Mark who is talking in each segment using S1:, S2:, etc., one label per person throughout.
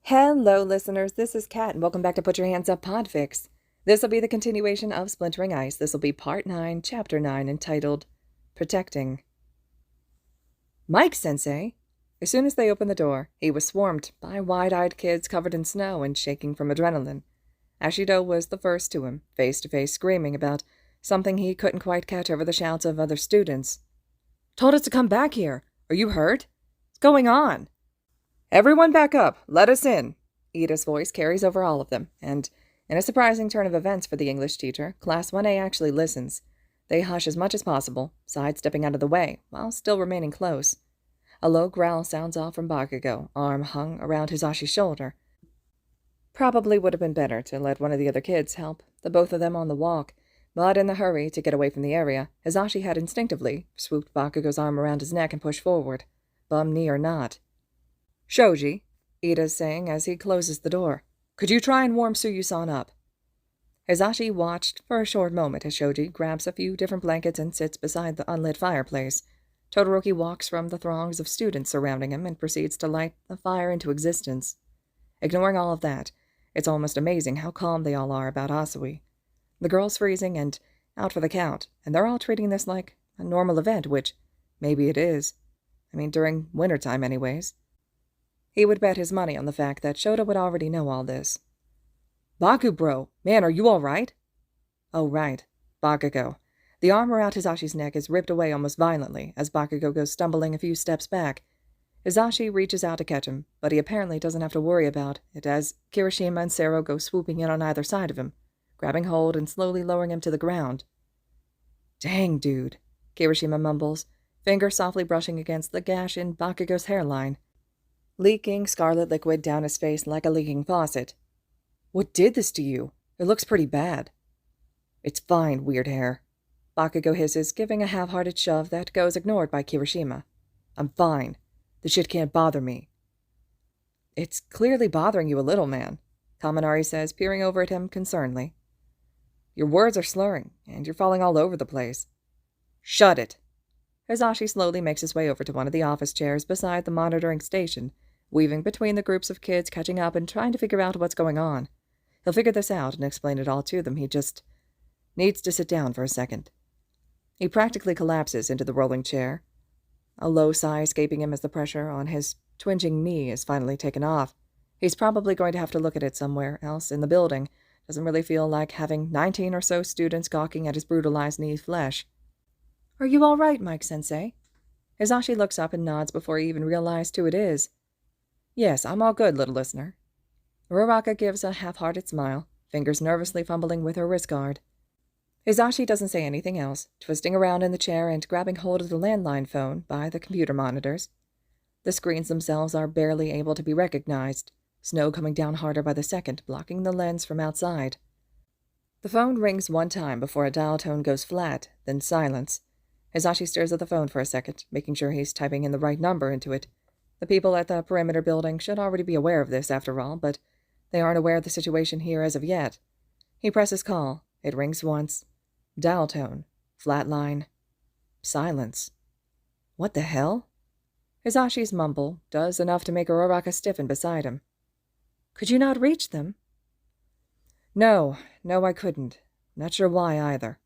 S1: Hello, listeners. This is Kat, and welcome back to Put Your Hands Up Podfics. This will be the continuation of Splintering Ice. This will be Part 9, Chapter 9, entitled Protecting. Mike Sensei! As soon as they opened the door, he was swarmed by wide-eyed kids covered in snow and shaking from adrenaline. Ashido was the first to him, face-to-face screaming about something he couldn't quite catch over the shouts of other students. "Told us to come back here! Are you hurt? What's going on?" "Everyone back up! Let us in!" Ida's voice carries over all of them, and, in a surprising turn of events for the English teacher, Class 1A actually listens. They hush as much as possible, sidestepping out of the way, while still remaining close. A low growl sounds off from Bakugo, arm hung around Hizashi's shoulder. Probably would have been better to let one of the other kids help the both of them on the walk, but in the hurry to get away from the area, Hizashi had instinctively swooped Bakugo's arm around his neck and pushed forward, bum knee or not. "Shoji," Ida's saying as he closes the door, "could you try and warm Tsuyu-san up?" Hizashi watched for a short moment as Shoji grabs a few different blankets and sits beside the unlit fireplace. Todoroki walks from the throngs of students surrounding him and proceeds to light the fire into existence. Ignoring all of that, it's almost amazing how calm they all are about Asui. The girl's freezing and out for the count, and they're all treating this like a normal event, which maybe it is. During wintertime anyways. He would bet his money on the fact that Shota would already know all this. "Baku, bro! Man, are you all right?" "Oh, right. Bakugo." The arm around Hizashi's neck is ripped away almost violently as Bakugo goes stumbling a few steps back. Hizashi reaches out to catch him, but he apparently doesn't have to worry about it as Kirishima and Sero go swooping in on either side of him, grabbing hold and slowly lowering him to the ground. "Dang, dude," Kirishima mumbles, finger softly brushing against the gash in Bakugo's hairline, leaking scarlet liquid down his face like a leaking faucet. "What did this to you? It looks pretty bad." "It's fine, weird hair," Bakugo hisses, giving a half-hearted shove that goes ignored by Kirishima. "I'm fine. The shit can't bother me." "It's clearly bothering you a little, man," Kaminari says, peering over at him concernedly. "Your words are slurring, and you're falling all over the place." "Shut it!" Hizashi slowly makes his way over to one of the office chairs beside the monitoring station, weaving between the groups of kids catching up and trying to figure out what's going on. He'll figure this out and explain it all to them. He just needs to sit down for a second. He practically collapses into the rolling chair, a low sigh escaping him as the pressure on his twinging knee is finally taken off. He's probably going to have to look at it somewhere else in the building. Doesn't really feel like having 19 or so students gawking at his brutalized knee flesh. "Are you all right, Mike-sensei?" Hizashi looks up and nods before he even realized who it is. "Yes, I'm all good, little listener." Uraraka gives a half-hearted smile, fingers nervously fumbling with her wrist guard. Hizashi doesn't say anything else, twisting around in the chair and grabbing hold of the landline phone by the computer monitors. The screens themselves are barely able to be recognized, snow coming down harder by the second, blocking the lens from outside. The phone rings one time before a dial tone goes flat, then silence. Hizashi stares at the phone for a second, making sure he's typing in the right number into it. The people at the perimeter building should already be aware of this, after all, but they aren't aware of the situation here as of yet. He presses call. It rings once. Dial tone. Flat line. Silence. What the hell? Hizashi's mumble does enough to make Uraraka stiffen beside him. "Could you not reach them?" No, I couldn't. Not sure why, either."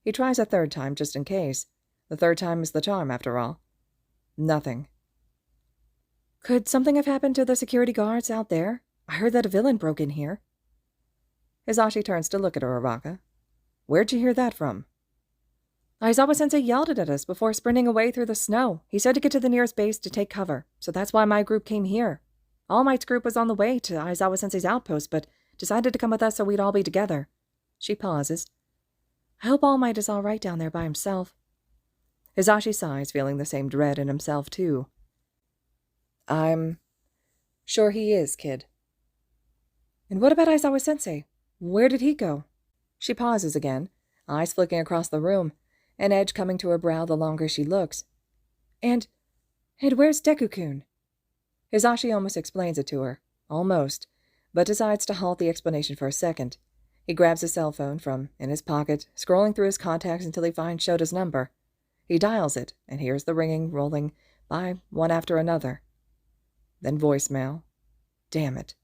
S1: He tries a third time, just in case. The third time is the charm, after all. Nothing. "Could something have happened to the security guards out there? I heard that a villain broke in here." Hizashi turns to look at Uraraka. "Where'd you hear that from?" "Aizawa-sensei yelled it at us before sprinting away through the snow. He said to get to the nearest base to take cover, so that's why my group came here. All Might's group was on the way to Aizawa-sensei's outpost, but decided to come with us so we'd all be together." She pauses. "I hope All Might is all right down there by himself." Hizashi sighs, feeling the same dread in himself, too. "I'm sure he is, kid." "And what about Aizawa-sensei? Where did he go?" She pauses again, eyes flicking across the room, an edge coming to her brow the longer she looks. And where's Deku-kun?" Hizashi almost explains it to her. Almost. But decides to halt the explanation for a second. He grabs his cell phone from in his pocket, scrolling through his contacts until he finds Shota's number. He dials it and hears the ringing rolling by one after another. Then voicemail. Damn it.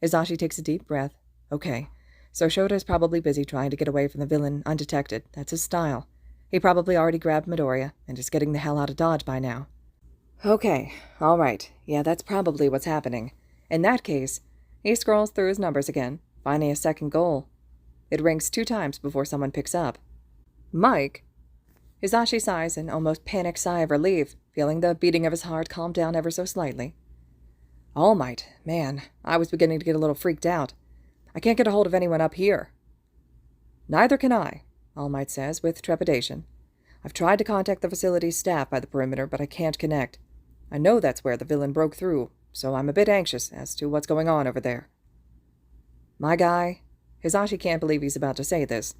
S1: Hisashi takes a deep breath. Okay, so Shota is probably busy trying to get away from the villain undetected. That's his style. He probably already grabbed Midoriya and is getting the hell out of Dodge by now. Okay, all right. Yeah, that's probably what's happening. In that case, he scrolls through his numbers again, finding a second goal. It rings 2 times before someone picks up. Mike? Hisashi sighs an almost panicked sigh of relief, feeling the beating of his heart calm down ever so slightly. All Might, man, I was beginning to get a little freaked out. I can't get a hold of anyone up here. Neither can I, All Might says with trepidation. I've tried to contact the facility's staff by the perimeter, but I can't connect. I know that's where the villain broke through, so I'm a bit anxious as to what's going on over there. My guy, Hisashi can't believe he's about to say this.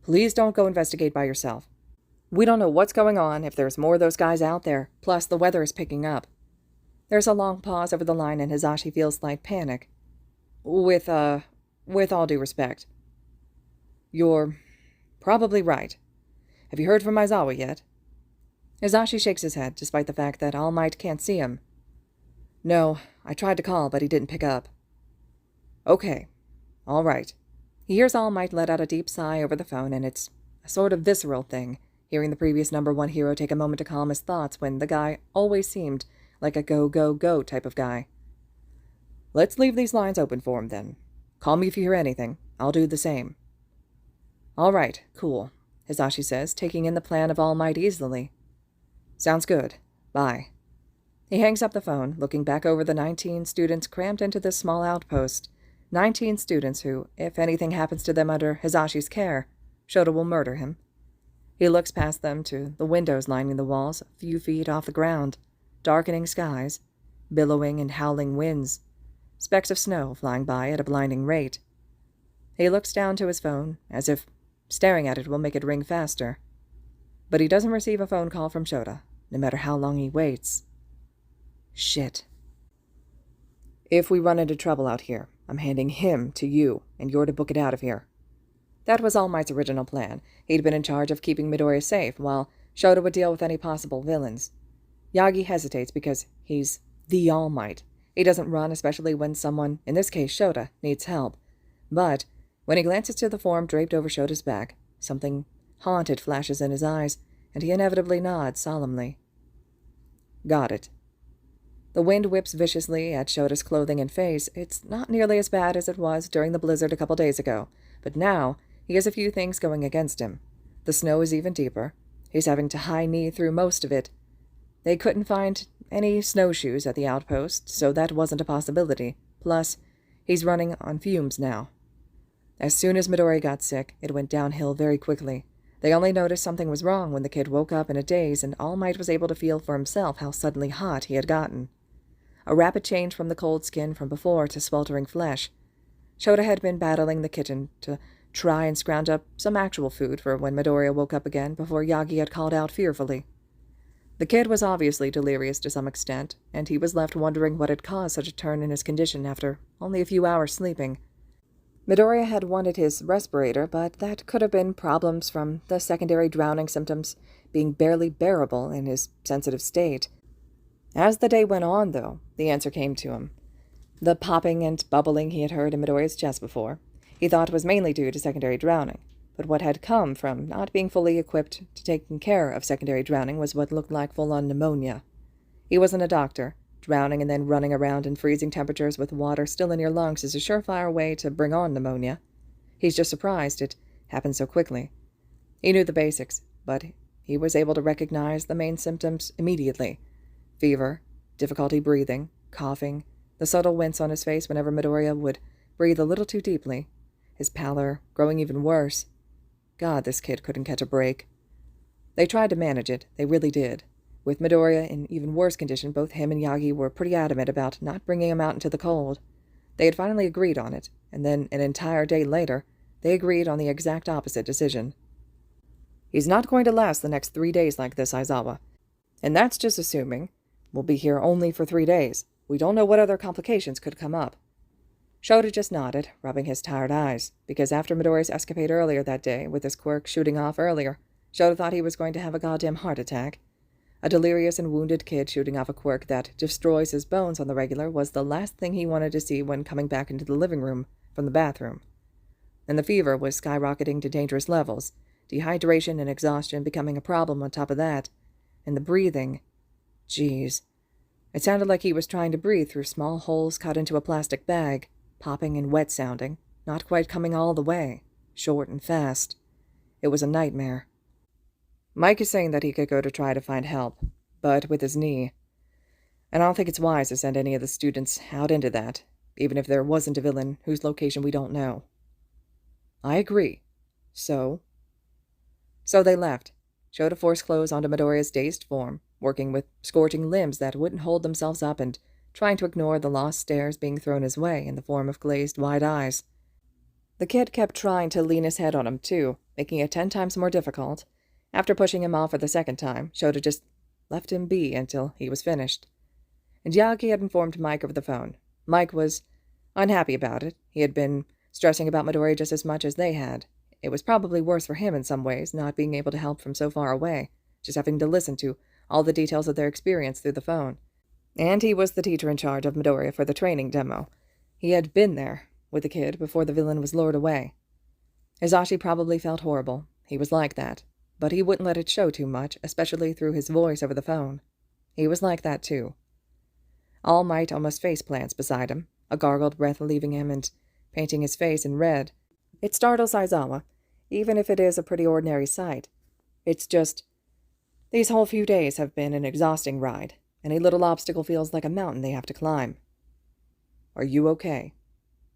S1: Please don't go investigate by yourself. We don't know what's going on, if there's more of those guys out there, plus the weather is picking up. There's a long pause over the line and Hisashi feels slight panic. With all due respect. You're probably right. Have you heard from Aizawa yet? Hisashi shakes his head, despite the fact that All Might can't see him. No, I tried to call, but he didn't pick up. Okay, all right. He hears All Might let out a deep sigh over the phone, and it's a sort of visceral thing, hearing the previous number 1 hero take a moment to calm his thoughts when the guy always seemed like a go, go, go type of guy. Let's leave these lines open for him, then. Call me if you hear anything. I'll do the same. All right, cool, Hisashi says, taking in the plan of All Might easily. Sounds good. Bye. He hangs up the phone, looking back over the 19 students crammed into this small outpost. 19 students who, if anything happens to them under Hisashi's care, Shota will murder him. He looks past them to the windows lining the walls, a few feet off the ground, darkening skies, billowing and howling winds, specks of snow flying by at a blinding rate. He looks down to his phone, as if staring at it will make it ring faster. But he doesn't receive a phone call from Shota, no matter how long he waits. Shit. If we run into trouble out here, I'm handing him to you, and you're to book it out of here. That was All Might's original plan. He'd been in charge of keeping Midoriya safe, while Shota would deal with any possible villains. Yagi hesitates because he's the All Might. He doesn't run, especially when someone, in this case Shota, needs help. But when he glances to the form draped over Shota's back, something haunted flashes in his eyes, and he inevitably nods solemnly. Got it. The wind whips viciously at Shota's clothing and face. It's not nearly as bad as it was during the blizzard a couple days ago, but now he has a few things going against him. The snow is even deeper. He's having to high knee through most of it. They couldn't find any snowshoes at the outpost, so that wasn't a possibility. Plus, he's running on fumes now. As soon as Midoriya got sick, it went downhill very quickly. They only noticed something was wrong when the kid woke up in a daze, and All Might was able to feel for himself how suddenly hot he had gotten. A rapid change from the cold skin from before to sweltering flesh. Shota had been battling the kitchen to try and scrounge up some actual food for when Midoriya woke up again before Yagi had called out fearfully. The kid was obviously delirious to some extent, and he was left wondering what had caused such a turn in his condition after only a few hours sleeping. Midoriya had wanted his respirator, but that could have been problems from the secondary drowning symptoms being barely bearable in his sensitive state. As the day went on, though, the answer came to him. The popping and bubbling he had heard in Midoriya's chest before, he thought was mainly due to secondary drowning, but what had come from not being fully equipped to taking care of secondary drowning was what looked like full-on pneumonia. He wasn't a doctor. Drowning and then running around in freezing temperatures with water still in your lungs is a surefire way to bring on pneumonia. He's just surprised it happened so quickly. He knew the basics, but he was able to recognize the main symptoms immediately. Fever, difficulty breathing, coughing, the subtle wince on his face whenever Midoriya would breathe a little too deeply, his pallor growing even worse. God, this kid couldn't catch a break. They tried to manage it, they really did. With Midoriya in even worse condition, both him and Yagi were pretty adamant about not bringing him out into the cold. They had finally agreed on it, and then an entire day later, they agreed on the exact opposite decision. He's not going to last the next 3 days like this, Aizawa. And that's just assuming we'll be here only for 3 days. We don't know what other complications could come up. Shota just nodded, rubbing his tired eyes, because after Midoriya's escapade earlier that day, with his quirk shooting off earlier, Shota thought he was going to have a goddamn heart attack. A delirious and wounded kid shooting off a quirk that destroys his bones on the regular was the last thing he wanted to see when coming back into the living room from the bathroom. And the fever was skyrocketing to dangerous levels, dehydration and exhaustion becoming a problem on top of that, and the breathing. Geez. It sounded like he was trying to breathe through small holes cut into a plastic bag, popping and wet sounding, not quite coming all the way, short and fast. It was a nightmare. Mike is saying that he could go to try to find help, but with his knee. And I don't think it's wise to send any of the students out into that, even if there wasn't a villain whose location we don't know. I agree. So they left, Shota forced clothes onto Midoriya's dazed form, working with scorching limbs that wouldn't hold themselves up and trying to ignore the lost stares being thrown his way in the form of glazed wide eyes. The kid kept trying to lean his head on him, too, making it 10 times more difficult. After pushing him off for the second time, Shota just left him be until he was finished. And Yagi had informed Mike over the phone. Mike was unhappy about it. He had been stressing about Midoriya just as much as they had. It was probably worse for him in some ways, not being able to help from so far away, just having to listen to all the details of their experience through the phone. And he was the teacher in charge of Midoriya for the training demo. He had been there with the kid before the villain was lured away. Izashi probably felt horrible. He was like that. But he wouldn't let it show too much, especially through his voice over the phone. He was like that, too. All Might almost face plants beside him, a gargled breath leaving him and painting his face in red. It startles Aizawa, even if it is a pretty ordinary sight. It's just, these whole few days have been an exhausting ride. Any little obstacle feels like a mountain they have to climb. Are you okay?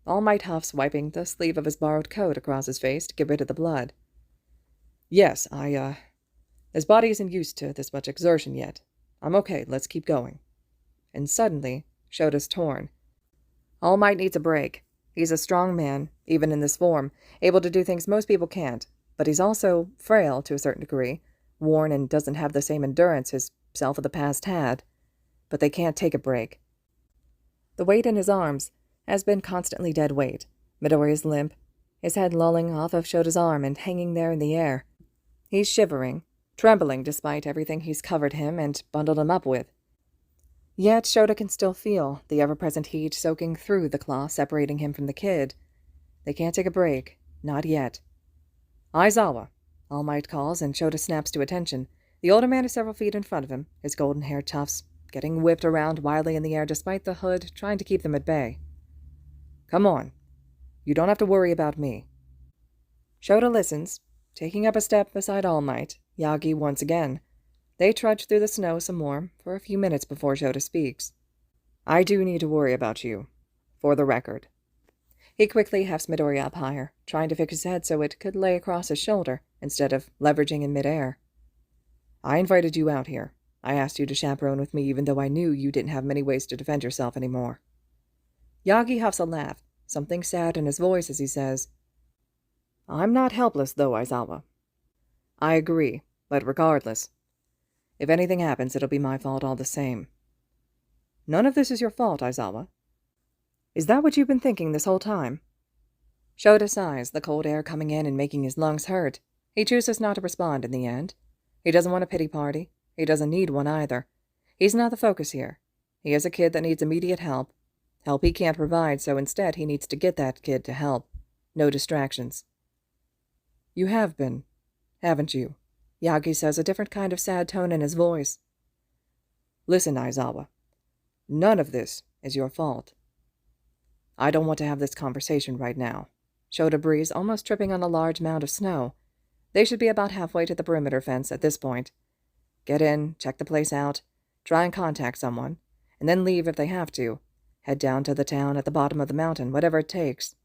S1: All Might huffs, wiping the sleeve of his borrowed coat across his face to get rid of the blood. Yes, his body isn't used to this much exertion yet. I'm okay, let's keep going. And suddenly, Shota's torn. All Might needs a break. He's a strong man, even in this form, able to do things most people can't, but he's also frail to a certain degree, worn and doesn't have the same endurance his self of the past had. But they can't take a break. The weight in his arms has been constantly dead weight. Midoriya's limp, his head lolling off of Shota's arm and hanging there in the air. He's shivering, trembling despite everything he's covered him and bundled him up with. Yet Shota can still feel the ever-present heat soaking through the cloth separating him from the kid. They can't take a break. Not yet. Aizawa, All Might calls, and Shota snaps to attention. The older man is several feet in front of him, his golden hair tufts getting whipped around wildly in the air despite the hood trying to keep them at bay. Come on. You don't have to worry about me. Shota listens, taking up a step beside All Might, Yagi once again. They trudge through the snow some more for a few minutes before Shota speaks. I do need to worry about you, for the record. He quickly hefts Midoriya up higher, trying to fix his head so it could lay across his shoulder instead of leveraging in midair. I invited you out here. I asked you to chaperone with me even though I knew you didn't have many ways to defend yourself anymore. Yagi huffs a laugh, something sad in his voice as he says, I'm not helpless, though, Aizawa. I agree, but regardless, if anything happens, it'll be my fault all the same. None of this is your fault, Aizawa. Is that what you've been thinking this whole time? Shota sighs, the cold air coming in and making his lungs hurt. He chooses not to respond in the end. He doesn't want a pity party. He doesn't need one either. He's not the focus here. He is a kid that needs immediate help. Help he can't provide, so instead he needs to get that kid to help. No distractions. You have been, haven't you? Yagi says, a different kind of sad tone in his voice. Listen, Aizawa. None of this is your fault. I don't want to have this conversation right now. Shota breathes, almost tripping on a large mound of snow. They should be about halfway to the perimeter fence at this point. Get in, check the place out, try and contact someone, and then leave if they have to. Head down to the town at the bottom of the mountain, whatever it takes.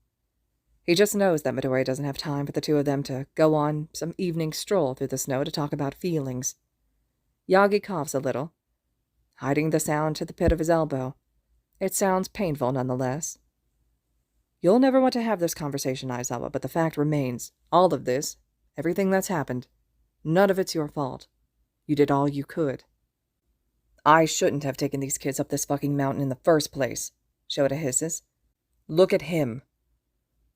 S1: He just knows that Midoriya doesn't have time for the two of them to go on some evening stroll through the snow to talk about feelings. Yagi coughs a little, hiding the sound to the pit of his elbow. It sounds painful nonetheless. You'll never want to have this conversation, Aizawa, but the fact remains, all of this, everything that's happened, none of it's your fault. You did all you could. I shouldn't have taken these kids up this fucking mountain in the first place, Shota hisses. Look at him.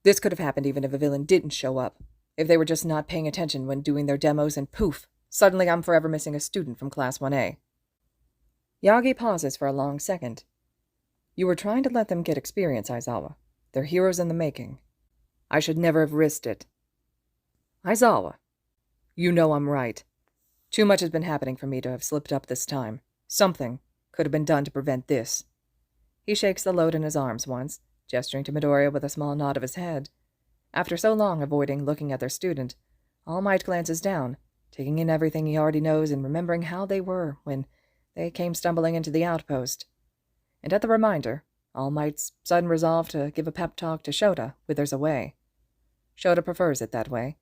S1: This could have happened even if a villain didn't show up. If they were just not paying attention when doing their demos and poof, Suddenly I'm forever missing a student from Class 1A. Yagi pauses for a long second. You were trying to let them get experience, Aizawa. They're heroes in the making. I should never have risked it. Aizawa, you know I'm right. Too much has been happening for me to have slipped up this time. Something could have been done to prevent this. He shakes the load in his arms once, gesturing to Midoriya with a small nod of his head. After so long avoiding looking at their student, All Might glances down, taking in everything he already knows and remembering how they were when they came stumbling into the outpost. And at the reminder, All Might's sudden resolve to give a pep talk to Shota withers away. Shota prefers it that way.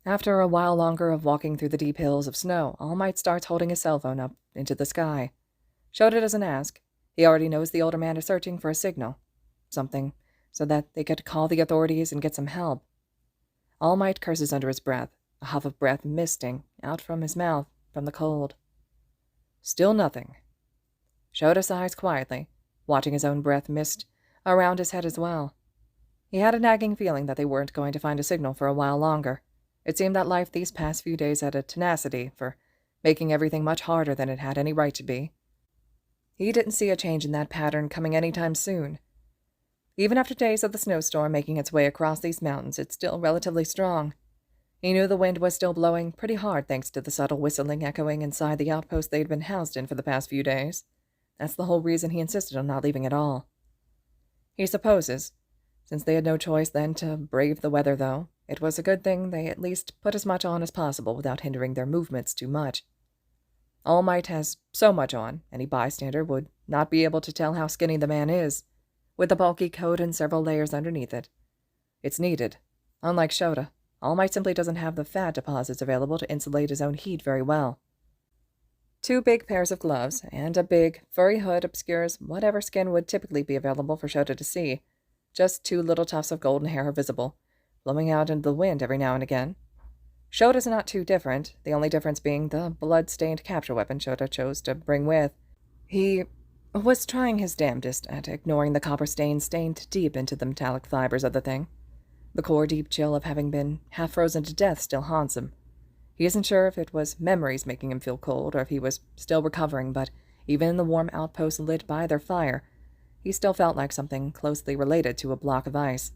S1: After a while longer of walking through the deep hills of snow, All Might starts holding his cell phone up into the sky. Shota doesn't ask. He already knows the older man is searching for a signal. Something so that they could call the authorities and get some help. All Might curses under his breath, a huff of breath misting out from his mouth from the cold. Still nothing. Shota sighs quietly, watching his own breath mist around his head as well. He had a nagging feeling that they weren't going to find a signal for a while longer. It seemed that life these past few days had a tenacity for making everything much harder than it had any right to be. He didn't see a change in that pattern coming any time soon. Even after days of the snowstorm making its way across these mountains, it's still relatively strong. He knew the wind was still blowing pretty hard thanks to the subtle whistling echoing inside the outpost they'd been housed in for the past few days. That's the whole reason he insisted on not leaving at all. He supposes, since they had no choice then to brave the weather though, it was a good thing they at least put as much on as possible without hindering their movements too much. All Might has so much on, any bystander would not be able to tell how skinny the man is, with a bulky coat and several layers underneath it. It's needed. Unlike Shota, All Might simply doesn't have the fat deposits available to insulate his own heat very well. 2 big pairs of gloves and a big, furry hood obscures whatever skin would typically be available for Shota to see. Just 2 little tufts of golden hair are visible, blowing out into the wind every now and again. Shota's not too different, the only difference being the blood-stained capture weapon Shota chose to bring with. He was trying his damnedest at ignoring the copper stain stained deep into the metallic fibers of the thing. The core-deep chill of having been half-frozen to death still haunts him. He isn't sure if it was memories making him feel cold or if he was still recovering, but even in the warm outpost lit by their fire, he still felt like something closely related to a block of ice.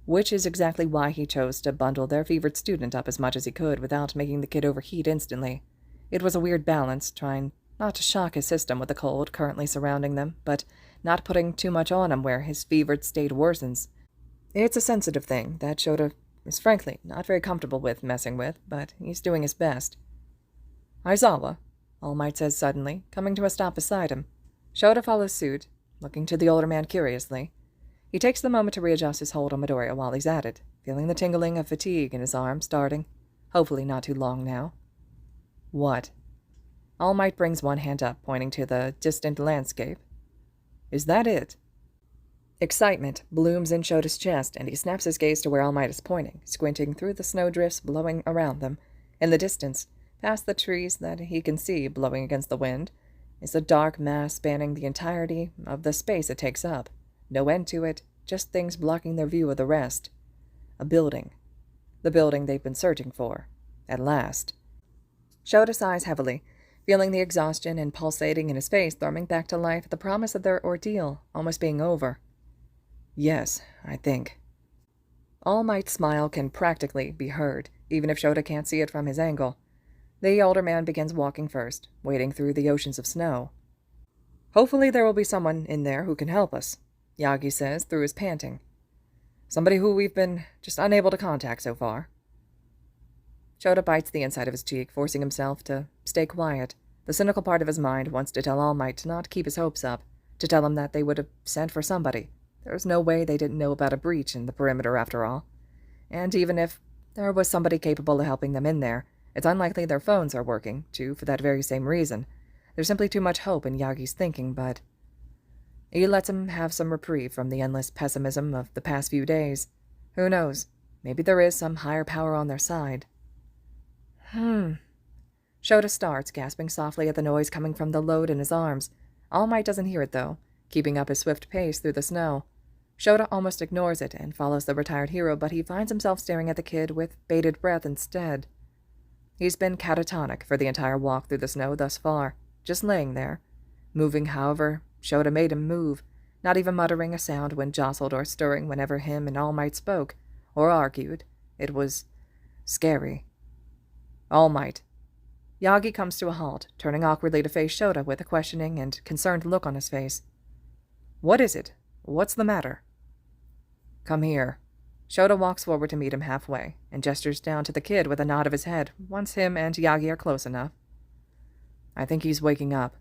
S1: Which is exactly why he chose to bundle their fevered student up as much as he could without making the kid overheat instantly. It was a weird balance, trying not to shock his system with the cold currently surrounding them, but not putting too much on him where his fevered state worsens. It's a sensitive thing that Shota is frankly not very comfortable with messing with, but he's doing his best. Aizawa, All Might says suddenly, coming to a stop beside him. Shota follows suit, looking to the older man curiously. He takes the moment to readjust his hold on Midoriya while he's at it, feeling the tingling of fatigue in his arm starting. Hopefully not too long now. What? All Might brings one hand up, pointing to the distant landscape. Is that it? Excitement blooms in Shota's chest, and he snaps his gaze to where All Might is pointing, squinting through the snowdrifts blowing around them. In the distance, past the trees that he can see blowing against the wind, is a dark mass spanning the entirety of the space it takes up. No end to it, just things blocking their view of the rest. A building. The building they've been searching for. At last. Shota sighs heavily, feeling the exhaustion and pulsating in his face thrumming back to life at the promise of their ordeal almost being over. Yes, I think. All Might's smile can practically be heard, even if Shota can't see it from his angle. The older man begins walking first, wading through the oceans of snow. Hopefully there will be someone in there who can help us, Yagi says through his panting. Somebody who we've been just unable to contact so far. Shota bites the inside of his cheek, forcing himself to stay quiet. The cynical part of his mind wants to tell All Might to not keep his hopes up, to tell him that they would have sent for somebody. There's no way they didn't know about a breach in the perimeter after all. And even if there was somebody capable of helping them in there, it's unlikely their phones are working, too, for that very same reason. There's simply too much hope in Yagi's thinking, but he lets him have some reprieve from the endless pessimism of the past few days. Who knows? Maybe there is some higher power on their side. Shota starts, gasping softly at the noise coming from the load in his arms. All Might doesn't hear it, though, keeping up his swift pace through the snow. Shota almost ignores it and follows the retired hero, but he finds himself staring at the kid with bated breath instead. He's been catatonic for the entire walk through the snow thus far, just laying there, moving however Shota made him move, not even muttering a sound when jostled or stirring whenever him and All Might spoke, or argued. It was scary. All Might. Yagi comes to a halt, turning awkwardly to face Shota with a questioning and concerned look on his face. What is it? What's the matter? Come here. Shota walks forward to meet him halfway, and gestures down to the kid with a nod of his head once him and Yagi are close enough. I think he's waking up.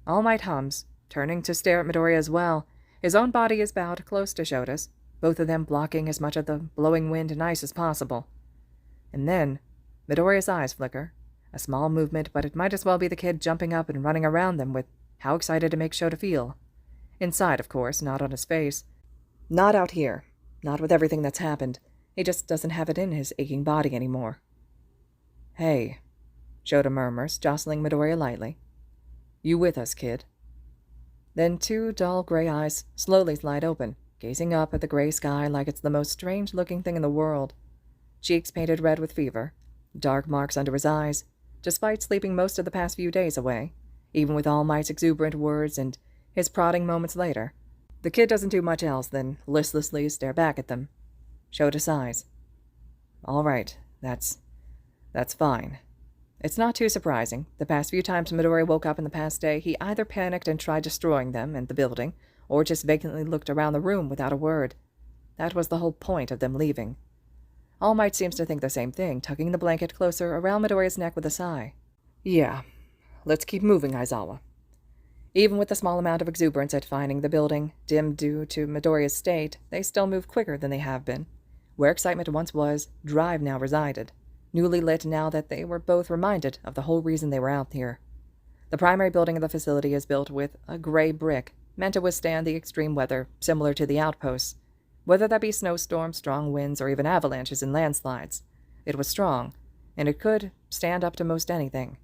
S1: All Might hums, turning to stare at Midoriya as well. His own body is bowed close to Shota's, both of them blocking as much of the blowing wind and ice as possible. And then, Midoriya's eyes flicker. A small movement, but it might as well be the kid jumping up and running around them with how excited to make Shota feel. Inside, of course, not on his face. Not out here. Not with everything that's happened. He just doesn't have it in his aching body anymore. Hey, Shota murmurs, jostling Midoriya lightly. You with us, kid? Then two dull gray eyes slowly slide open, gazing up at the gray sky like it's the most strange-looking thing in the world. Cheeks painted red with fever, dark marks under his eyes, despite sleeping most of the past few days away, even with All Might's exuberant words and his prodding moments later. The kid doesn't do much else than listlessly stare back at them. Shota sighs. All right, that's fine. It's not too surprising. The past few times Midoriya woke up in the past day, he either panicked and tried destroying them and the building, or just vacantly looked around the room without a word. That was the whole point of them leaving. All Might seems to think the same thing, tucking the blanket closer around Midoriya's neck with a sigh. Yeah, let's keep moving, Aizawa. Even with the small amount of exuberance at finding the building, dimmed due to Midoriya's state, they still move quicker than they have been. Where excitement once was, drive now resided, newly lit now that they were both reminded of the whole reason they were out here. The primary building of the facility is built with a gray brick, meant to withstand the extreme weather, similar to the outposts. Whether that be snowstorms, strong winds, or even avalanches and landslides. It was strong, and it could stand up to most anything.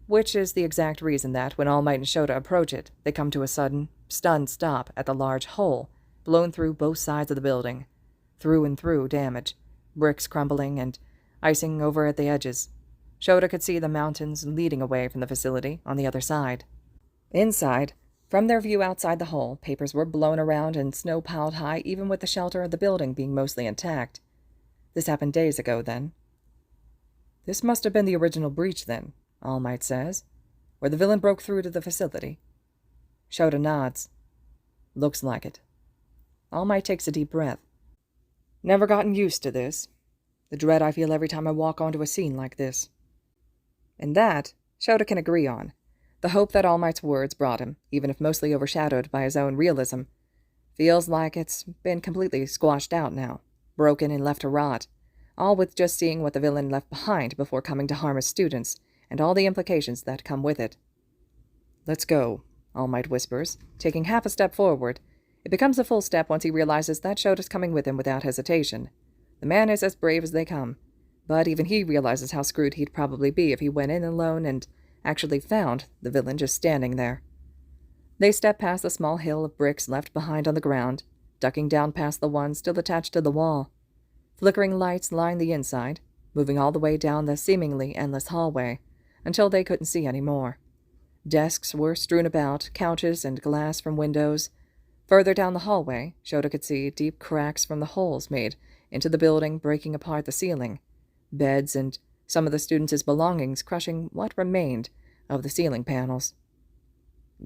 S1: Which is the exact reason that, when All Might and Shota approach it, they come to a sudden, stunned stop at the large hole blown through both sides of the building. Through and through damage, bricks crumbling and icing over at the edges. Shota could see the mountains leading away from the facility on the other side. Inside, from their view outside the hole, papers were blown around and snow piled high, even with the shelter of the building being mostly intact. This happened days ago, then. This must have been the original breach, then, All Might says, where the villain broke through to the facility. Shota nods. Looks like it. All Might takes a deep breath. Never gotten used to this. The dread I feel every time I walk onto a scene like this. And that, Shota can agree on. The hope that All Might's words brought him, even if mostly overshadowed by his own realism, feels like it's been completely squashed out now, broken and left to rot, all with just seeing what the villain left behind before coming to harm his students, and all the implications that come with it. Let's go, All Might whispers, taking half a step forward. It becomes a full step once he realizes that Shota's coming with him without hesitation. The man is as brave as they come, but even he realizes how screwed he'd probably be if he went in alone and actually found the villain just standing there. They step past the small hill of bricks left behind on the ground, ducking down past the ones still attached to the wall. Flickering lights line the inside, moving all the way down the seemingly endless hallway, until they couldn't see any more. Desks were strewn about, couches and glass from windows. Further down the hallway, Shota could see deep cracks from the holes made into the building breaking apart the ceiling, beds and some of the students' belongings crushing what remained of the ceiling panels.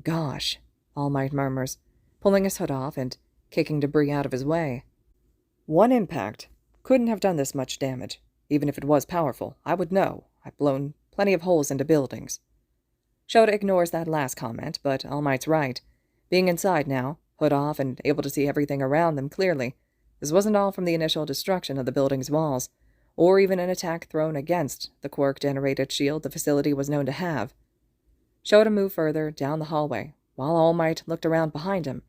S1: Gosh, All Might murmurs, pulling his hood off and kicking debris out of his way. One impact couldn't have done this much damage. Even if it was powerful, I would know. I've blown plenty of holes into buildings. Shota ignores that last comment, but All Might's right. Being inside now, hood off and able to see everything around them clearly, this wasn't all from the initial destruction of the building's walls, or even an attack thrown against the quirk-generated shield the facility was known to have. Shota moved further down the hallway, while All Might looked around behind him.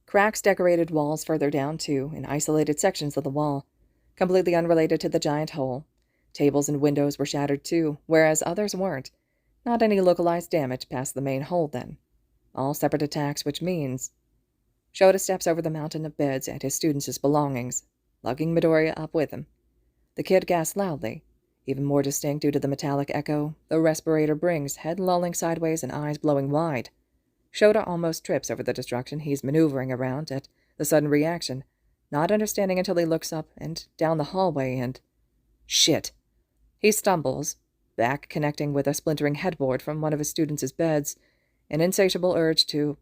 S1: Cracks decorated walls further down, too, in isolated sections of the wall, completely unrelated to the giant hole. Tables and windows were shattered, too, whereas others weren't. Not any localized damage past the main hole, then. All separate attacks, which means... Shota steps over the mountain of beds and his students' belongings, lugging Midoriya up with him. The kid gasps loudly. even more distinct due to the metallic echo the respirator brings, head lolling sideways and eyes blowing wide. Shota almost trips over the destruction he's maneuvering around at the sudden reaction, not understanding until he looks up and down the hallway and... Shit! He stumbles, back connecting with a splintering headboard from one of his students' beds. An insatiable urge to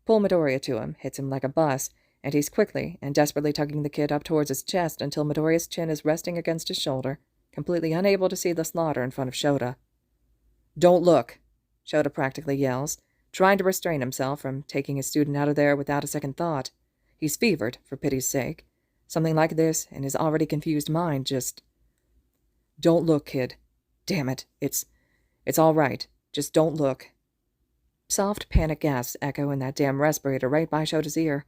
S1: pull Midoriya to him hits him like a bus, and he's quickly and desperately tugging the kid up towards his chest until Midoriya's chin is resting against his shoulder, completely unable to see the slaughter in front of Shota. "Don't look!" Shota practically yells, trying to restrain himself from taking his student out of there without a second thought. He's fevered, for pity's sake. Something like this, in his already confused mind, just... "Don't look, kid. Damn it. It's all right. Just don't look." Soft panic gasps echo in that damn respirator right by Shota's ear.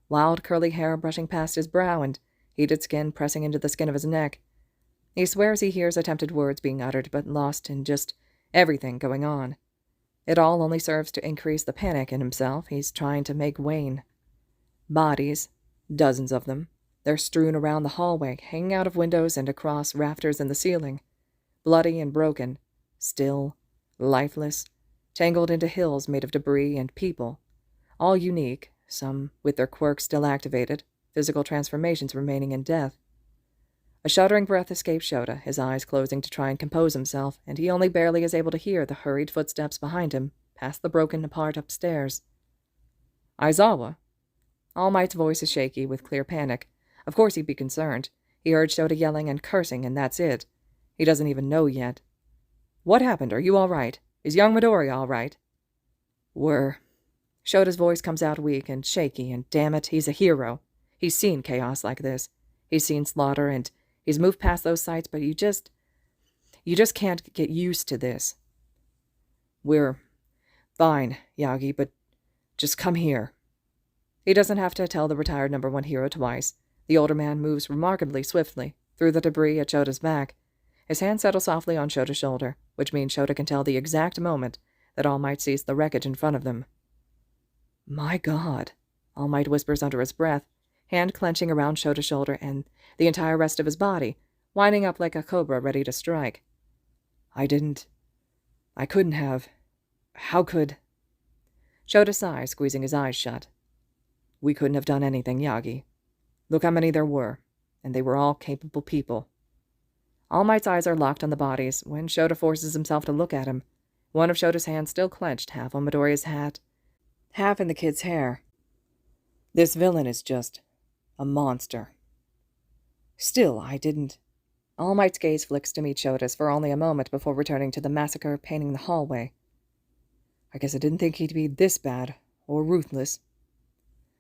S1: Wild curly hair brushing past his brow and heated skin pressing into the skin of his neck. He swears he hears attempted words being uttered, but lost in just everything going on. It all only serves to increase the panic in himself he's trying to make wane. Bodies, dozens of them. They're strewn around the hallway, hanging out of windows and across rafters in the ceiling. Bloody and broken, still, lifeless, tangled into hills made of debris and people. All unique, some with their quirks still activated, physical transformations remaining in death. A shuddering breath escapes Shota, his eyes closing to try and compose himself, and he only barely is able to hear the hurried footsteps behind him, past the broken apart upstairs. "Aizawa?" All Might's voice is shaky with clear panic. Of course he'd be concerned. He heard Shota yelling and cursing, and that's it. He doesn't even know yet. "What happened? Are you all right? Is young Midoriya all right?" "We're..." Shota's voice comes out weak and shaky, and damn it, he's a hero. He's seen chaos like this. He's seen slaughter, and he's moved past those sights, but you just can't get used to this. "We're fine, Yagi, but just come here." He doesn't have to tell the retired number 1 hero twice. The older man moves remarkably swiftly through the debris at Shota's back. His hand settles softly on Shota's shoulder, which means Shota can tell the exact moment that All Might sees the wreckage in front of them. "My God," All Might whispers under his breath, hand clenching around Shota's shoulder and the entire rest of his body, winding up like a cobra ready to strike. I couldn't have. How could..." Shota sighs, squeezing his eyes shut. "We couldn't have done anything, Yagi. Look how many there were, and they were all capable people." All Might's eyes are locked on the bodies when Shota forces himself to look at him, one of Shota's hands still clenched, half on Midoriya's hat, half in the kid's hair. "This villain is just a monster." "Still, I didn't..." All Might's gaze flicks to meet Shota's for only a moment before returning to the massacre painting the hallway. "I guess I didn't think he'd be this bad, or ruthless."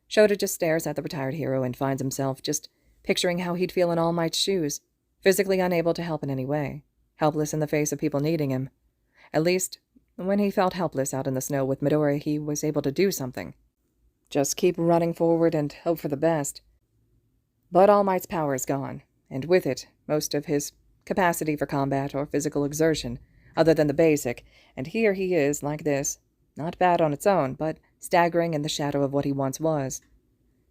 S1: Shota just stares at the retired hero and finds himself just picturing how he'd feel in All Might's shoes, physically unable to help in any way, helpless in the face of people needing him. At least, when he felt helpless out in the snow with Midoriya, he was able to do something. Just keep running forward and hope for the best. But All Might's power is gone, and with it, most of his capacity for combat or physical exertion, other than the basic, and here he is, like this, not bad on its own, but staggering in the shadow of what he once was.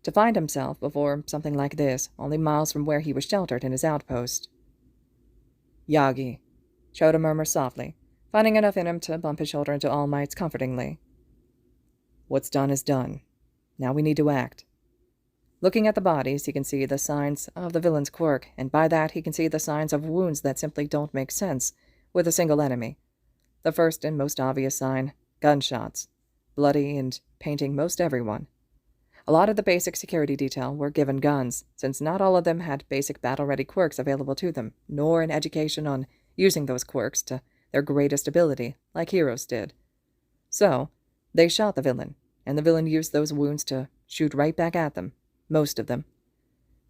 S1: To find himself before something like this, only miles from where he was sheltered in his outpost. "Yagi," Shota murmurs softly, finding enough in him to bump his shoulder into All Might's comfortingly. "What's done is done. Now we need to act." Looking at the bodies, he can see the signs of the villain's quirk, and by that he can see the signs of wounds that simply don't make sense with a single enemy. The first and most obvious sign, gunshots, bloody and painting most everyone. A lot of the basic security detail were given guns, since not all of them had basic battle-ready quirks available to them, nor an education on using those quirks to their greatest ability, like heroes did. So, they shot the villain, and the villain used those wounds to shoot right back at them, most of them.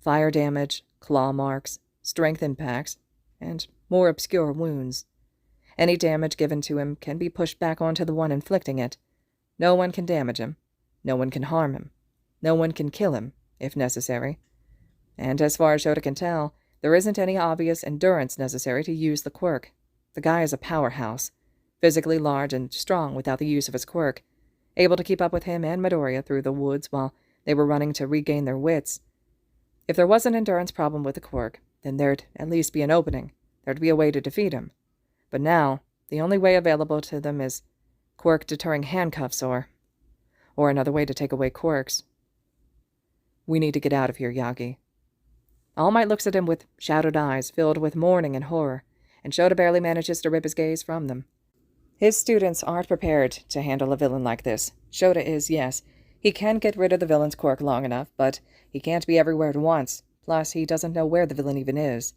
S1: Fire damage, claw marks, strength impacts, and more obscure wounds. Any damage given to him can be pushed back onto the one inflicting it. No one can damage him. No one can harm him. No one can kill him, if necessary. And as far as Shota can tell, there isn't any obvious endurance necessary to use the quirk. The guy is a powerhouse, physically large and strong without the use of his quirk, able to keep up with him and Midoriya through the woods while they were running to regain their wits. If there was an endurance problem with the quirk, then there'd at least be an opening, there'd be a way to defeat him. But now, the only way available to them is quirk-deterring handcuffs or another way to take away quirks. We need to get out of here, Yagi. All Might looks at him with shadowed eyes filled with mourning and horror, and Shota barely manages to rip his gaze from them. His students aren't prepared to handle a villain like this. Shota is, yes. He can get rid of the villain's quirk long enough, but he can't be everywhere at once. Plus, he doesn't know where the villain even is.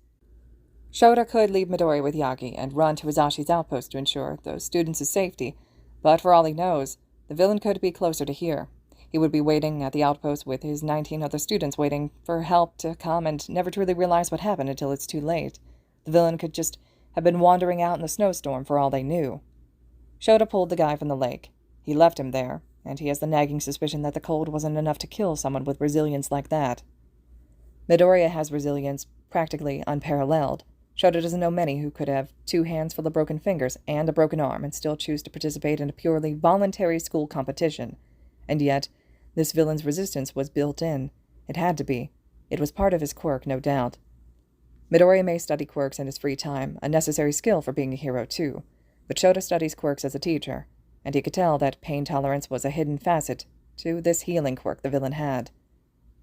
S1: Shota could leave Midoriya with Yagi and run to Izashi's outpost to ensure those students' safety, but for all he knows, the villain could be closer to here. He would be waiting at the outpost with his 19 other students waiting for help to come and never truly realize what happened until it's too late. The villain could just have been wandering out in the snowstorm for all they knew. Shota pulled the guy from the lake. He left him there, and he has the nagging suspicion that the cold wasn't enough to kill someone with resilience like that. Midoriya has resilience practically unparalleled. Shota doesn't know many who could have 2 hands full of broken fingers and a broken arm and still choose to participate in a purely voluntary school competition. And yet, this villain's resistance was built in. It had to be. It was part of his quirk, no doubt. Midoriya may study quirks in his free time, a necessary skill for being a hero too, but Shota studies quirks as a teacher, and he could tell that pain tolerance was a hidden facet to this healing quirk the villain had.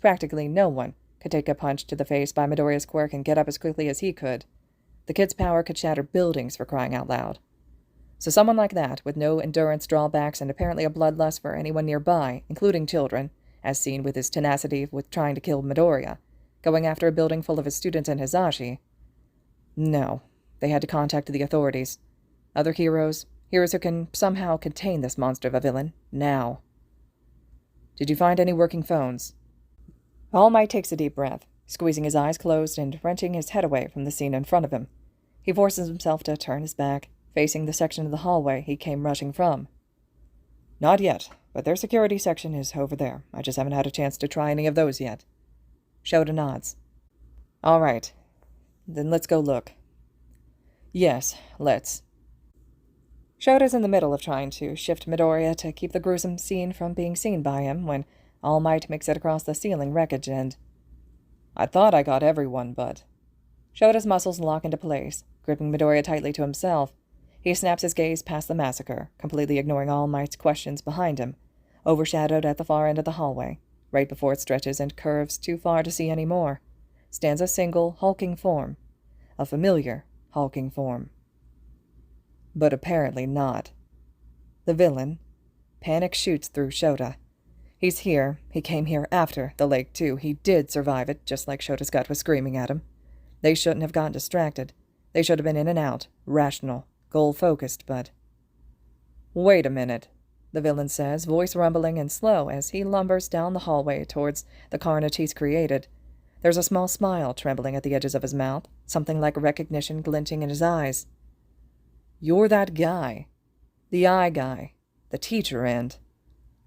S1: Practically no one could take a punch to the face by Midoriya's quirk and get up as quickly as he could. The kid's power could shatter buildings, for crying out loud. So someone like that, with no endurance drawbacks and apparently a bloodlust for anyone nearby, including children, as seen with his tenacity with trying to kill Midoriya, going after a building full of his students and Hisashi. No, they had to contact the authorities. Other heroes who can somehow contain this monster of a villain, now. Did you find any working phones? All Might takes a deep breath, squeezing his eyes closed and wrenching his head away from the scene in front of him. He forces himself to turn his back, facing the section of the hallway he came rushing from. Not yet, but their security section is over there. I just haven't had a chance to try any of those yet. Shota nods. All right, then let's go look. Yes, let's. Shota's in the middle of trying to shift Midoriya to keep the gruesome scene from being seen by him when All Might makes it across the ceiling wreckage and... I thought I got everyone, but... Shota's muscles lock into place, gripping Midoriya tightly to himself. He snaps his gaze past the massacre, completely ignoring All Might's questions behind him, overshadowed at the far end of the hallway. Right before it stretches and curves too far to see any more, stands a single, hulking form. A familiar, hulking form. But apparently not. The villain. Panic shoots through Shota. He's here. He came here after the lake, too. He did survive it, just like Shota's gut was screaming at him. They shouldn't have gotten distracted. They should have been in and out, rational, goal-focused, but... Wait a minute, the villain says, voice rumbling and slow as he lumbers down the hallway towards the carnage he's created. There's a small smile trembling at the edges of his mouth, something like recognition glinting in his eyes. You're that guy. The eye guy. The teacher and...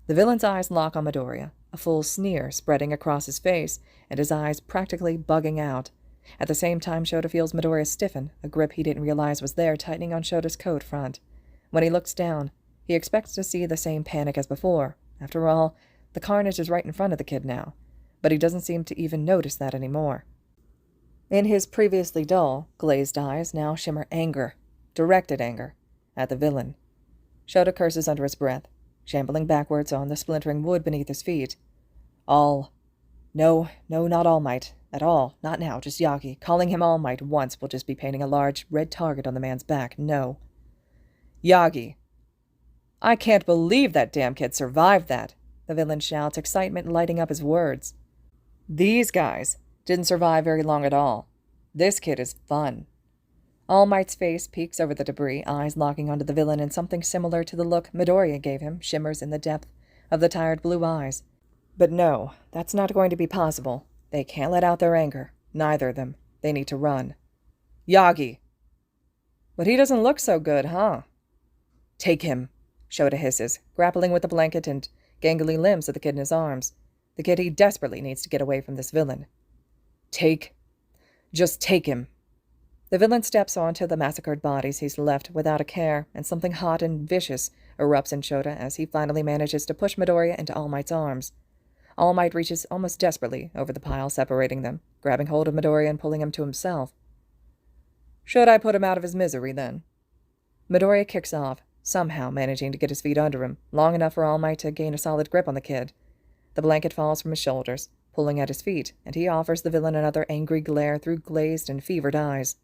S1: The villain's eyes lock on Midoriya, a full sneer spreading across his face, and his eyes practically bugging out. At the same time, Shota feels Midoriya stiffen, a grip he didn't realize was there tightening on Shota's coat front. When he looks down, he expects to see the same panic as before. After all, the carnage is right in front of the kid now, but he doesn't seem to even notice that anymore. In his previously dull, glazed eyes now shimmer anger, directed anger, at the villain. Shota curses under his breath, shambling backwards on the splintering wood beneath his feet. No, not All Might. At all. Not now, just Yagi. Calling him All Might once will just be painting a large red target on the man's back. No. Yagi. I can't believe that damn kid survived that, the villain shouts, excitement lighting up his words. These guys didn't survive very long at all. This kid is fun. All Might's face peeks over the debris, eyes locking onto the villain, and something similar to the look Midoriya gave him shimmers in the depth of the tired blue eyes. But no, that's not going to be possible. They can't let out their anger. Neither of them. They need to run. Yagi! But he doesn't look so good, huh? Take him, Shota hisses, grappling with the blanket and gangly limbs of the kid in his arms. The kid he desperately needs to get away from this villain. Just take him. The villain steps onto the massacred bodies he's left without a care, and something hot and vicious erupts in Shota as he finally manages to push Midoriya into All Might's arms. All Might reaches almost desperately over the pile separating them, grabbing hold of Midoriya and pulling him to himself. Should I put him out of his misery, then? Midoriya kicks off, somehow managing to get his feet under him, long enough for All Might to gain a solid grip on the kid. The blanket falls from his shoulders, pulling at his feet, and he offers the villain another angry glare through glazed and fevered eyes.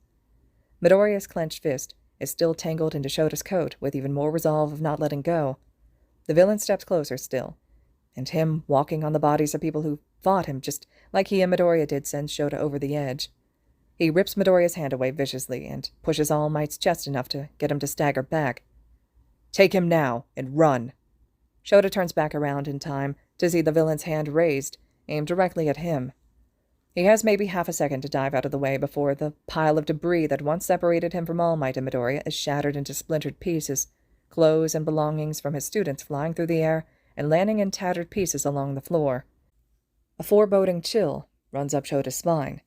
S1: Midoriya's clenched fist is still tangled into Shota's coat, with even more resolve of not letting go. The villain steps closer still, and him walking on the bodies of people who fought him just like he and Midoriya did sends Shota over the edge. He rips Midoriya's hand away viciously and pushes All Might's chest enough to get him to stagger back. Take him now, and run. Shota turns back around in time to see the villain's hand raised, aimed directly at him. He has maybe half a second to dive out of the way before the pile of debris that once separated him from All Might and Midoriya is shattered into splintered pieces, clothes and belongings from his students flying through the air and landing in tattered pieces along the floor. A foreboding chill runs up Shota's spine.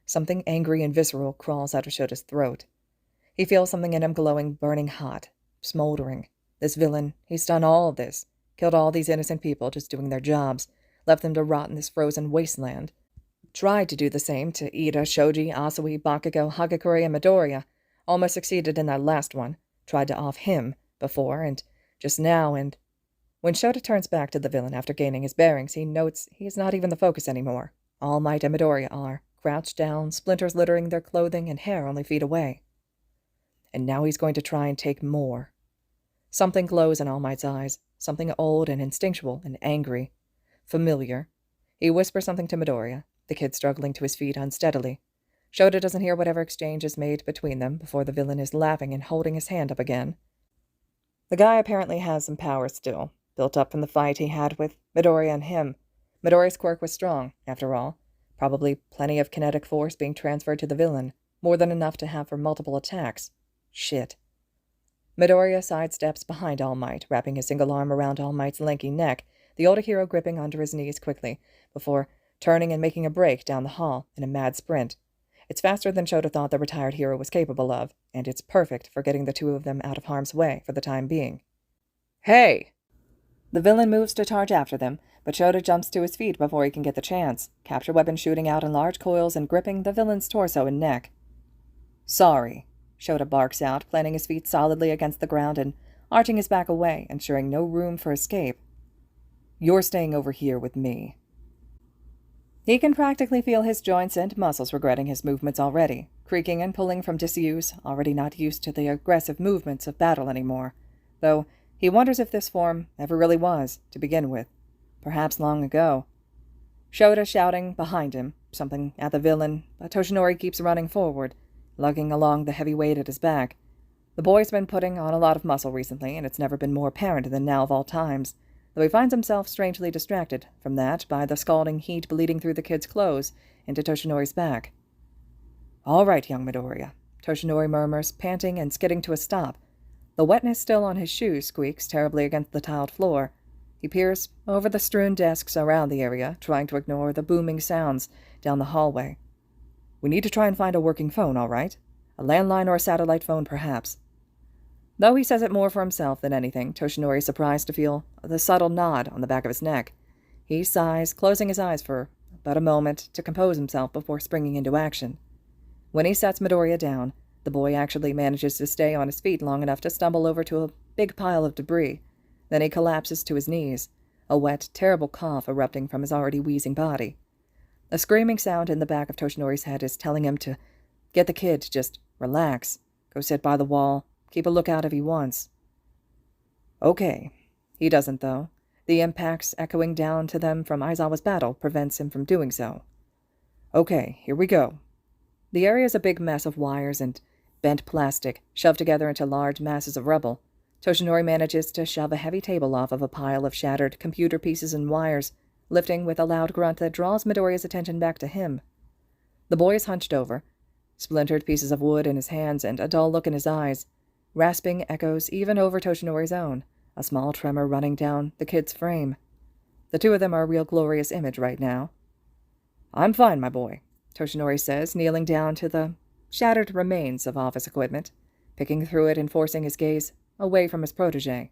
S1: Something angry and visceral crawls out of Shota's throat. He feels something in him glowing, burning hot, smoldering. This villain, he's done all of this, killed all these innocent people just doing their jobs, left them to rot in this frozen wasteland. Tried to do the same to Ida, Shoji, Asui, Bakugo, Hagakure, and Midoriya. Almost succeeded in that last one. Tried to off him before, and just now, and... When Shota turns back to the villain after gaining his bearings, he notes he is not even the focus anymore. All Might and Midoriya are, crouched down, splinters littering their clothing and hair only feet away. And now he's going to try and take more. Something glows in All Might's eyes, something old and instinctual and angry. Familiar. He whispers something to Midoriya, the kid struggling to his feet unsteadily. Shota doesn't hear whatever exchange is made between them before the villain is laughing and holding his hand up again. The guy apparently has some power still, built up from the fight he had with Midoriya and him. Midoriya's quirk was strong, after all. Probably plenty of kinetic force being transferred to the villain, more than enough to have for multiple attacks. Shit. Midoriya sidesteps behind All Might, wrapping his single arm around All Might's lanky neck, the older hero gripping onto his knees quickly, before turning and making a break down the hall in a mad sprint. It's faster than Shota thought the retired hero was capable of, and it's perfect for getting the two of them out of harm's way for the time being. Hey! The villain moves to charge after them, but Shota jumps to his feet before he can get the chance, capture weapon shooting out in large coils and gripping the villain's torso and neck. Sorry, Shota barks out, planting his feet solidly against the ground and arching his back away, ensuring no room for escape. You're staying over here with me. He can practically feel his joints and muscles regretting his movements already, creaking and pulling from disuse, already not used to the aggressive movements of battle anymore, though he wonders if this form ever really was, to begin with. Perhaps long ago. Shota shouting behind him, something at the villain, but Toshinori keeps running forward, lugging along the heavy weight at his back. The boy's been putting on a lot of muscle recently, and it's never been more apparent than now of all times, though he finds himself strangely distracted from that by the scalding heat bleeding through the kid's clothes into Toshinori's back. All right, young Midoriya, Toshinori murmurs, panting and skidding to a stop. The wetness still on his shoes squeaks terribly against the tiled floor. He peers over the strewn desks around the area, trying to ignore the booming sounds down the hallway. We need to try and find a working phone, all right? A landline or a satellite phone, perhaps. Though he says it more for himself than anything, Toshinori is surprised to feel the subtle nod on the back of his neck. He sighs, closing his eyes for but a moment to compose himself before springing into action. When he sets Midoriya down, the boy actually manages to stay on his feet long enough to stumble over to a big pile of debris. Then he collapses to his knees, a wet, terrible cough erupting from his already wheezing body. A screaming sound in the back of Toshinori's head is telling him to get the kid to just relax, go sit by the wall, keep a lookout if he wants. Okay. He doesn't, though. The impacts echoing down to them from Aizawa's battle prevents him from doing so. Okay, here we go. The area is a big mess of wires and bent plastic, shoved together into large masses of rubble. Toshinori manages to shove a heavy table off of a pile of shattered computer pieces and wires, lifting with a loud grunt that draws Midoriya's attention back to him. The boy is hunched over, splintered pieces of wood in his hands and a dull look in his eyes. Rasping echoes even over Toshinori's own, a small tremor running down the kid's frame. The two of them are a real glorious image right now. I'm fine, my boy, Toshinori says, kneeling down to the shattered remains of office equipment, picking through it and forcing his gaze away from his protege.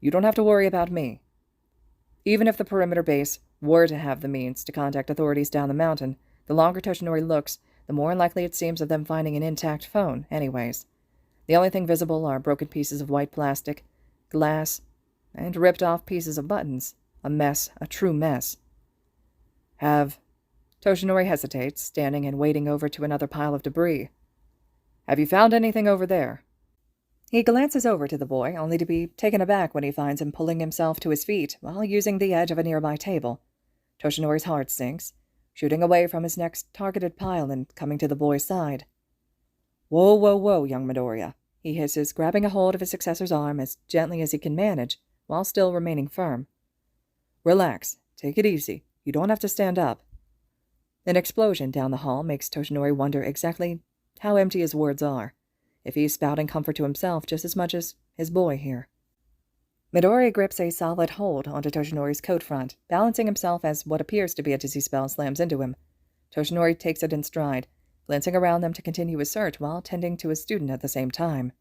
S1: You don't have to worry about me. Even if the perimeter base were to have the means to contact authorities down the mountain, the longer Toshinori looks, the more unlikely it seems of them finding an intact phone, anyways. The only thing visible are broken pieces of white plastic, glass, and ripped-off pieces of buttons. A mess, a true mess. Toshinori hesitates, standing and wading over to another pile of debris. Have you found anything over there? He glances over to the boy, only to be taken aback when he finds him pulling himself to his feet while using the edge of a nearby table. Toshinori's heart sinks, shooting away from his next targeted pile and coming to the boy's side. Whoa, whoa, whoa, young Midoriya, he hisses, grabbing a hold of his successor's arm as gently as he can manage, while still remaining firm. Relax. Take it easy. You don't have to stand up. An explosion down the hall makes Toshinori wonder exactly how empty his words are, if he's spouting comfort to himself just as much as his boy here. Midoriya grips a solid hold onto Toshinori's coat front, balancing himself as what appears to be a dizzy spell slams into him. Toshinori takes it in stride, glancing around them to continue his search while tending to his student at the same time.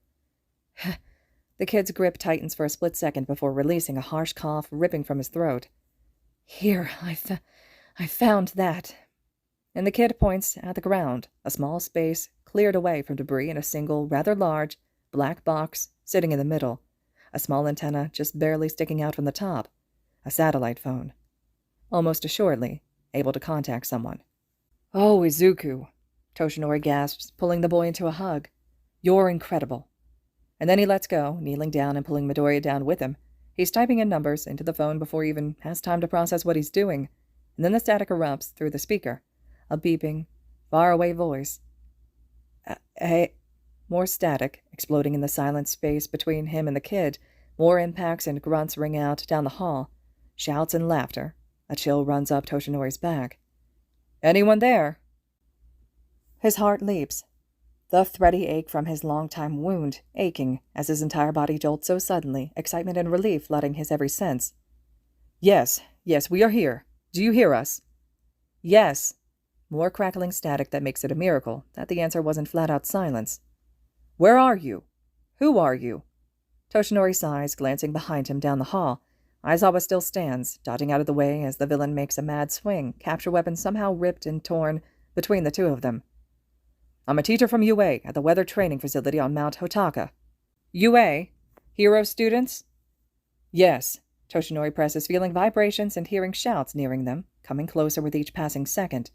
S1: The kid's grip tightens for a split second before releasing a harsh cough ripping from his throat. Here, I found that. And the kid points at the ground, a small space cleared away from debris in a single, rather large, black box sitting in the middle, a small antenna just barely sticking out from the top, a satellite phone. Almost assuredly, able to contact someone. Oh, Izuku, Toshinori gasps, pulling the boy into a hug. You're incredible. And then he lets go, kneeling down and pulling Midoriya down with him. He's typing in numbers into the phone before he even has time to process what he's doing, and then the static erupts through the speaker. A beeping, faraway voice. Hey, more static, exploding in the silent space between him and the kid. More impacts and grunts ring out down the hall. Shouts and laughter. A chill runs up Toshinori's back. Anyone there? His heart leaps. The thready ache from his long-time wound, aching as his entire body jolts so suddenly, excitement and relief flooding his every sense. Yes, we are here. Do you hear us? Yes. More crackling static that makes it a miracle that the answer wasn't flat-out silence. Where are you? Who are you? Toshinori sighs, glancing behind him down the hall. Aizawa still stands, dodging out of the way as the villain makes a mad swing, capture weapon somehow ripped and torn between the two of them. I'm a teacher from UA at the weather training facility on Mount Hotaka. UA? Hero students? Yes, Toshinori presses, feeling vibrations and hearing shouts nearing them, coming closer with each passing second.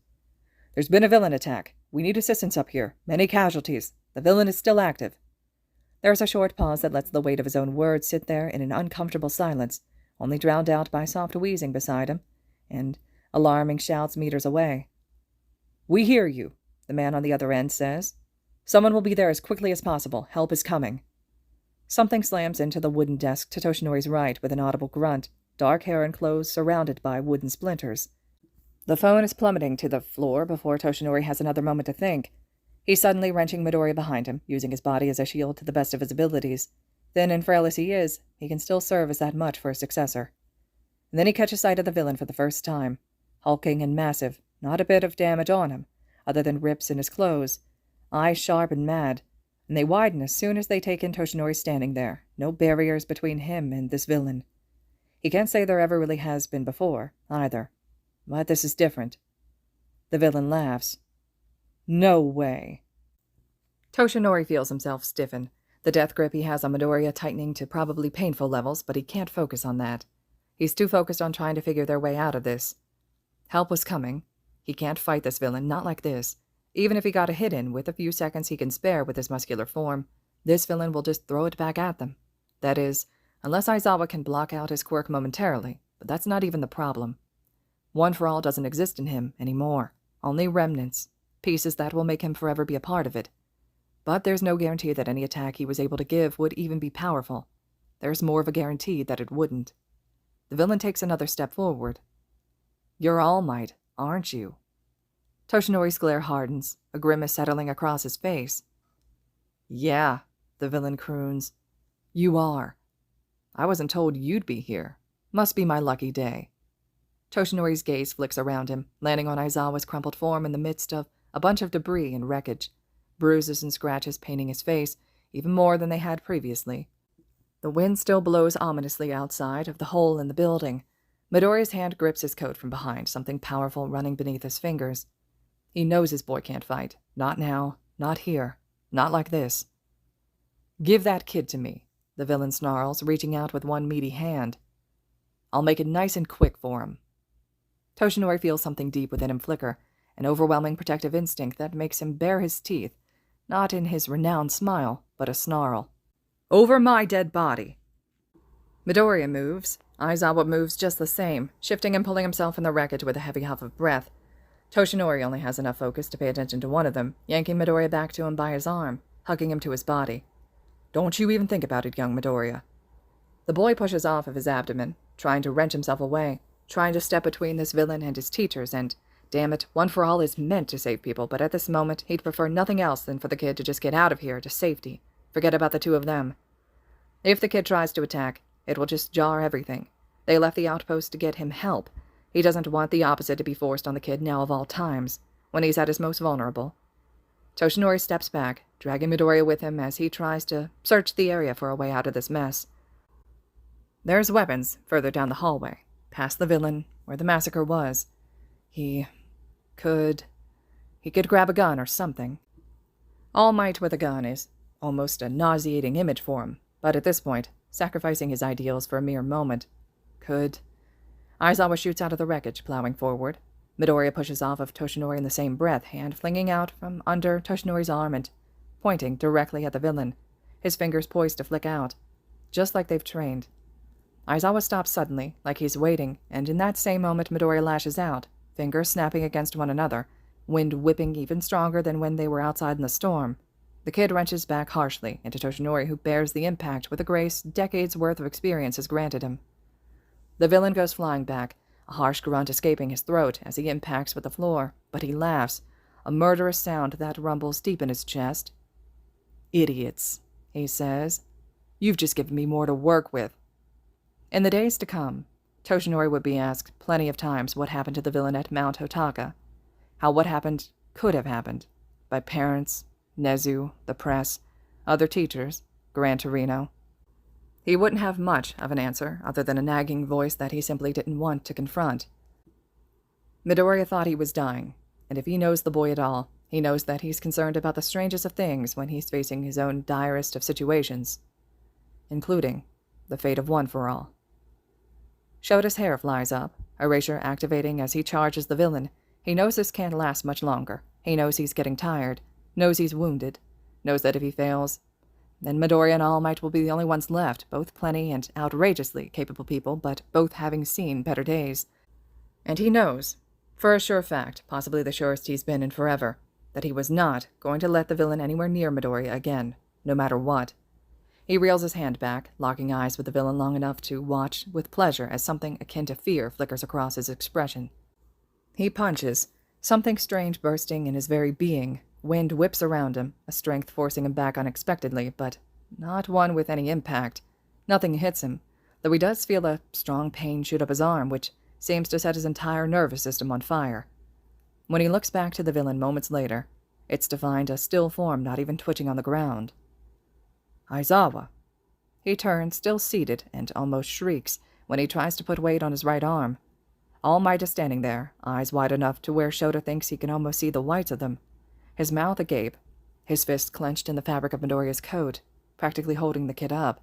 S1: There's been a villain attack. We need assistance up here. Many casualties. The villain is still active. There's a short pause that lets the weight of his own words sit there in an uncomfortable silence, only drowned out by soft wheezing beside him, and alarming shouts meters away. We hear you, the man on the other end says. Someone will be there as quickly as possible. Help is coming. Something slams into the wooden desk to Toshinori's right with an audible grunt, dark hair and clothes surrounded by wooden splinters. The phone is plummeting to the floor before Toshinori has another moment to think. He's suddenly wrenching Midoriya behind him, using his body as a shield to the best of his abilities. Thin and frail as he is, he can still serve as that much for his successor. And then he catches sight of the villain for the first time. Hulking and massive, not a bit of damage on him, other than rips in his clothes. Eyes sharp and mad, and they widen as soon as they take in Toshinori standing there. No barriers between him and this villain. He can't say there ever really has been before, either. But this is different. The villain laughs. No way. Toshinori feels himself stiffen, the death grip he has on Midoriya tightening to probably painful levels, but he can't focus on that. He's too focused on trying to figure their way out of this. Help was coming. He can't fight this villain, not like this. Even if he got a hit in with a few seconds he can spare with his muscular form, this villain will just throw it back at them. That is, unless Aizawa can block out his quirk momentarily, but that's not even the problem. One for All doesn't exist in him anymore. Only remnants, pieces that will make him forever be a part of it. But there's no guarantee that any attack he was able to give would even be powerful. There's more of a guarantee that it wouldn't. The villain takes another step forward. You're All Might, aren't you? Toshinori's glare hardens, a grimace settling across his face. Yeah, the villain croons. You are. I wasn't told you'd be here. Must be my lucky day. Toshinori's gaze flicks around him, landing on Aizawa's crumpled form in the midst of a bunch of debris and wreckage, bruises and scratches painting his face, even more than they had previously. The wind still blows ominously outside of the hole in the building. Midoriya's hand grips his coat from behind, something powerful running beneath his fingers. He knows his boy can't fight. Not now, not here, not like this. "Give that kid to me," the villain snarls, reaching out with one meaty hand. "I'll make it nice and quick for him." Toshinori feels something deep within him flicker, an overwhelming protective instinct that makes him bare his teeth, not in his renowned smile, but a snarl. "Over my dead body." Midoriya moves. Aizawa moves just the same, shifting and pulling himself in the wreckage with a heavy huff of breath. Toshinori only has enough focus to pay attention to one of them, yanking Midoriya back to him by his arm, hugging him to his body. "Don't you even think about it, young Midoriya." The boy pushes off of his abdomen, trying to wrench himself away, trying to step between this villain and his teachers, and, damn it, One for All is meant to save people, but at this moment he'd prefer nothing else than for the kid to just get out of here to safety. Forget about the two of them. If the kid tries to attack, it will just jar everything. They left the outpost to get him help. He doesn't want the opposite to be forced on the kid now of all times, when he's at his most vulnerable. Toshinori steps back, dragging Midoriya with him as he tries to search the area for a way out of this mess. There's weapons further down the hallway, past the villain, where the massacre was. He could grab a gun or something. All Might with a gun is almost a nauseating image for him, but at this point, sacrificing his ideals for a mere moment, Aizawa shoots out of the wreckage, plowing forward. Midoriya pushes off of Toshinori in the same breath, hand flinging out from under Toshinori's arm and pointing directly at the villain, his fingers poised to flick out, just like they've trained. Aizawa stops suddenly, like he's waiting, and in that same moment Midoriya lashes out, fingers snapping against one another, wind whipping even stronger than when they were outside in the storm. The kid wrenches back harshly into Toshinori, who bears the impact with a grace decades' worth of experience has granted him. The villain goes flying back, a harsh grunt escaping his throat as he impacts with the floor, but he laughs, a murderous sound that rumbles deep in his chest. "Idiots," he says. "You've just given me more to work with." In the days to come, Toshinori would be asked plenty of times what happened to the villain at Mount Hotaka, how what happened could have happened, by parents, Nezu, the press, other teachers, Gran Torino. He wouldn't have much of an answer other than a nagging voice that he simply didn't want to confront. Midoriya thought he was dying, and if he knows the boy at all, he knows that he's concerned about the strangest of things when he's facing his own direst of situations, including the fate of One for All. Shota's hair flies up, erasure activating as he charges the villain. He knows this can't last much longer. He knows he's getting tired, knows he's wounded, knows that if he fails, then Midoriya and All Might will be the only ones left, both plenty and outrageously capable people, but both having seen better days. And he knows, for a sure fact, possibly the surest he's been in forever, that he was not going to let the villain anywhere near Midoriya again, no matter what. He reels his hand back, locking eyes with the villain long enough to watch with pleasure as something akin to fear flickers across his expression. He punches, something strange bursting in his very being. Wind whips around him, a strength forcing him back unexpectedly, but not one with any impact. Nothing hits him, though he does feel a strong pain shoot up his arm, which seems to set his entire nervous system on fire. When he looks back to the villain moments later, it's to find a still form not even twitching on the ground. "Aizawa." He turns, still seated, and almost shrieks when he tries to put weight on his right arm. All Might is standing there, eyes wide enough to where Shota thinks he can almost see the whites of them, his mouth agape, his fists clenched in the fabric of Midoriya's coat, practically holding the kid up.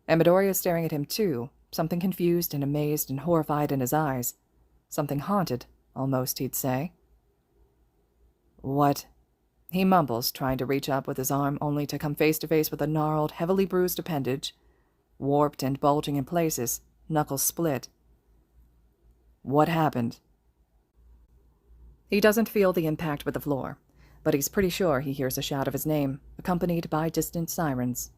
S1: And Midoriya is staring at him too, something confused and amazed and horrified in his eyes. Something haunted, almost, he'd say. "What?" he mumbles, trying to reach up with his arm only to come face to face with a gnarled, heavily bruised appendage, warped and bulging in places, knuckles split. "What happened?" He doesn't feel the impact with the floor, but he's pretty sure he hears a shout of his name, accompanied by distant sirens.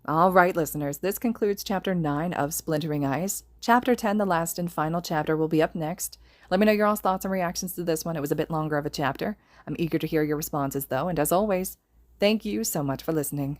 S1: All right, listeners, this concludes Chapter 9 of Splintering Ice. Chapter 10, the last and final chapter, will be up next. Let me know your all's thoughts and reactions to this one. It was a bit longer of a chapter. I'm eager to hear your responses, though, and as always, thank you so much for listening.